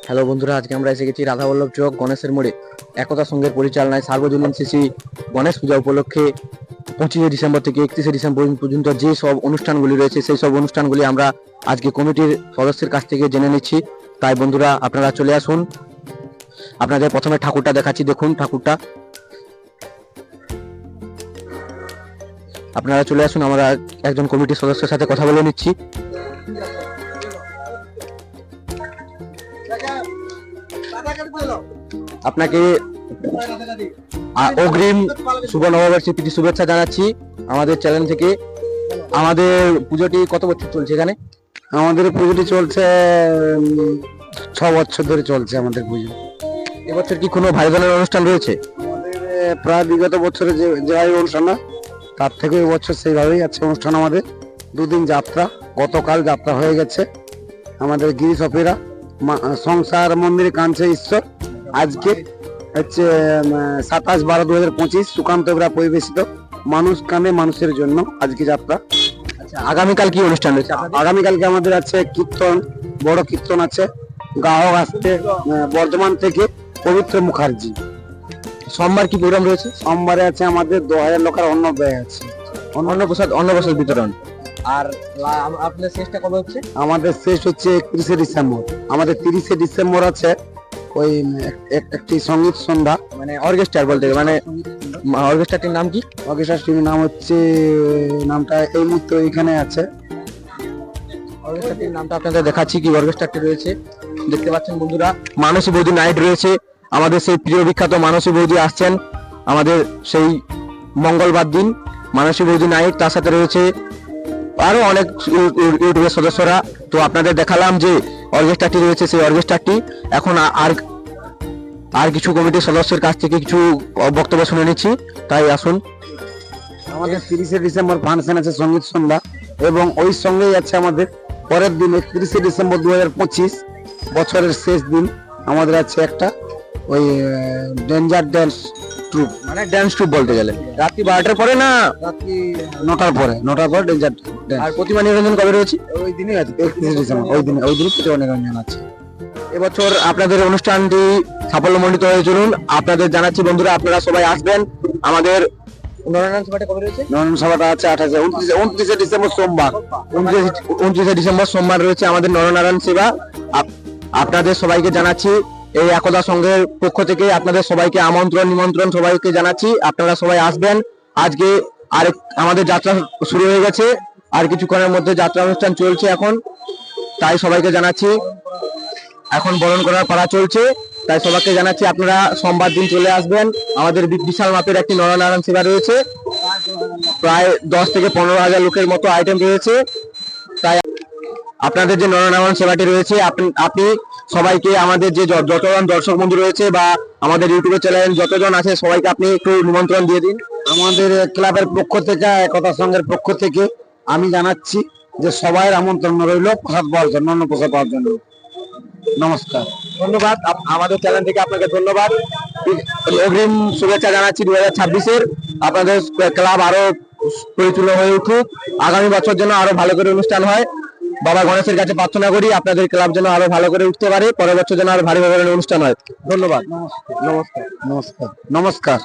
Hello বন্ধুরা, আজকে আমরা এসে গেছি রাধাবল্লভ চক গণেশের মোড়ে একতা সংঘের পরিচালনায় সার্বজনীন শ্রী গণেশ পূজা উপলক্ষে 25শে ডিসেম্বর থেকে 31শে ডিসেম্বর পর্যন্ত যে সব অনুষ্ঠানগুলি রয়েছে সেই সব অনুষ্ঠানগুলি আমরা আজকে কমিটির সদস্যের কাছ থেকে জেনে নিচ্ছি। তাই বন্ধুরা আপনারা চলে আসুন। আপনাদের প্রথমে ঠাকুরটা দেখাচ্ছি, দেখুন ঠাকুরটা। আপনারা চলে আসুন, আমরা একজন কমিটির সদস্যের সাথে কথা বলে নিচ্ছি। আপনাকে অগ্রিম শুভ নববর্ষের প্রীতি শুভেচ্ছা জানাচ্ছি আমাদের চ্যানেল থেকে। আমাদের পুজোটি কত বছর চলছে এখানে? আমাদের পুজোটি চলছে 6 বছর ধরে চলছে আমাদের পুজো। এবছর কি কোনো ভাই বোনের অনুষ্ঠান রয়েছে? আমাদের প্রায় বিগত বছরে যেভাবে অনুষ্ঠান হয় তার থেকে এবছর সেইভাবেই আছে অনুষ্ঠান। আমাদের 2 দিন যাত্রা, গতকাল যাত্রা হয়ে গেছে। আমাদের গিরিশ অপেরা, সংসার মন্দিরে কাঞ্চে ঈশ্বর। আজকে হচ্ছে 27/12/2025 সুকান্ত বেরা পরিবেশিত মানুষ কানে মানুষের জন্য আজকে যাত্রা। আচ্ছা, আগামীকাল কি অনুষ্ঠান রয়েছে? আগামীকালকে আমাদের আছে কীর্তন, বড় কীর্তন আছে। গায়ক আসছে বর্ধমান থেকে পবিত্র মুখার্জি। সোমবার কি প্রোগ্রাম রয়েছে? সোমবারে আছে আমাদের 2000 লোকের অন্ন ব্যয় আছে, অন্নপ্রসাদ বিতরণ। আর আপনার শেষটা কবে হচ্ছে? আমাদের শেষ হচ্ছে 31শে ডিসেম্বর। আমাদের 30শে ডিসেম্বর আছে ওই একটি সঙ্গীত সন্ধ্যা, মানে অর্কেস্ট্রার বলতে মানে অর্কেস্ট্রাটির নাম কি? অর্কেস্ট্রাটির নাম হচ্ছে, নামটা এই মুহূর্তে এখানে আছে। অর্কেস্ট্রাটির নামটা আপনাদের দেখাচ্ছি কি অর্কেস্ট্রাটি রয়েছে, দেখতে পাচ্ছেন বন্ধুরা। মানসী বৌদি নাইট রয়েছে, আমাদের সেই প্রিয় বিখ্যাত মানসী বৌদি আসছেন আমাদের সেই মঙ্গলবার দিন। মানসী বৌদি নাইট, তার সাথে রয়েছে আরো অনেক ইউটিউবের সদস্যরা। তো আপনাদের দেখালাম যে অর্কেস্ট্রাটি রয়েছে, সেই অর্কেস্ট্রাটি। এখন আর কিছু কমিটির সদস্যের কাছ থেকে কিছু বক্তব্য শুনে নিচ্ছি, তাই আসুন। আমাদের 30শে ডিসেম্বর ফাংশন আছে সঙ্গীত সন্ধ্যা, এবং ওই সঙ্গেই আছে আমাদের পরের দিন 31শে ডিসেম্বর 2025 বছরের শেষ দিন আমাদের আছে একটা ওই ডেঞ্জার ড্যান্স ট্রুপ। মানে ড্যান্স ট্রুপ বলতে গেলে রাত্রি 12টার পরে না রাত্রি 9টার পরে ডেঞ্জার ড্যান্স। আর প্রতিমা নিরঞ্জন কবে রয়েছে? ওই দিনই আছে 31শে ডিসেম্বর, ওই দিনই প্রতিমা নিরঞ্জন আছে। এবছর আপনাদের অনুষ্ঠানটি সাফল্যমণ্ডিত হয়ে চলুন। আপনাদের জানাচ্ছি বন্ধুরা, আপনারা সবাই আসবেন। আমাদের নরনারায়ণ সভাটা কবে রয়েছে? নরনারায়ণ সভাটা আছে 29শে ডিসেম্বর সোমবার। 29শে ডিসেম্বর সোমবার রয়েছে আমাদের নরনারায়ণ সেবা। আপনাদের সবাইকে জানাচ্ছি এই একতা সংঘের পক্ষ থেকে আপনাদের সবাইকে নিমন্ত্রণ সবাইকে জানাচ্ছি, আপনারা সবাই আসবেন। আজকে আমাদের যাত্রা শুরু হয়ে গেছে, আর কিছুক্ষণের মধ্যে যাত্রা অনুষ্ঠান চলছে এখন। তাই সবাইকে জানাচ্ছি, এখন বরণ করার পালা চলছে, তাই সবাইকে জানাচ্ছি আপনারা সোমবার দিন চলে আসবেন। আমাদের বিশাল মাপের একটি নরনারায়ণ সেবা রয়েছে, প্রায় 10 থেকে 15,000 লোকের মতো আইটেম রয়েছে। তাই আপনাদের যে নরনারায়ণ সেবাটি রয়েছে, আপনি সবাইকে, আমাদের যে যতজন দর্শক বন্ধু রয়েছে বা আমাদের ইউটিউবে চ্যানেল যতজন আছে সবাইকে আপনি একটু নিমন্ত্রণ দিয়ে দিন। আমাদের ক্লাবের পক্ষ থেকে, একতা সংঘের পক্ষ থেকে আমি জানাচ্ছি যে সবাই আমন্ত্রণ রইল প্রসাদ পাওয়ার জন্য, অন্ন প্রসাদ পাওয়ার জন্য। নমস্কার, ধন্যবাদ। আমাদের চ্যানেল থেকে আপনাকে ধন্যবাদ, অগ্রিম শুভেচ্ছা জানাচ্ছি 2026-এর। আপনাদের ক্লাব আরো পরিপূর্ণ হয়ে উঠুক, আগামী বছর যেন আরো ভালো করে অনুষ্ঠান হয়। বাবা গণেশের কাছে প্রার্থনা করি আপনাদের ক্লাব যেন আরো ভালো করে উঠতে পারে, পরের বছর যেন আরো ভারী ভাবে অনুষ্ঠান হয়। ধন্যবাদ। নমস্কার, নমস্কার, নমস্কার।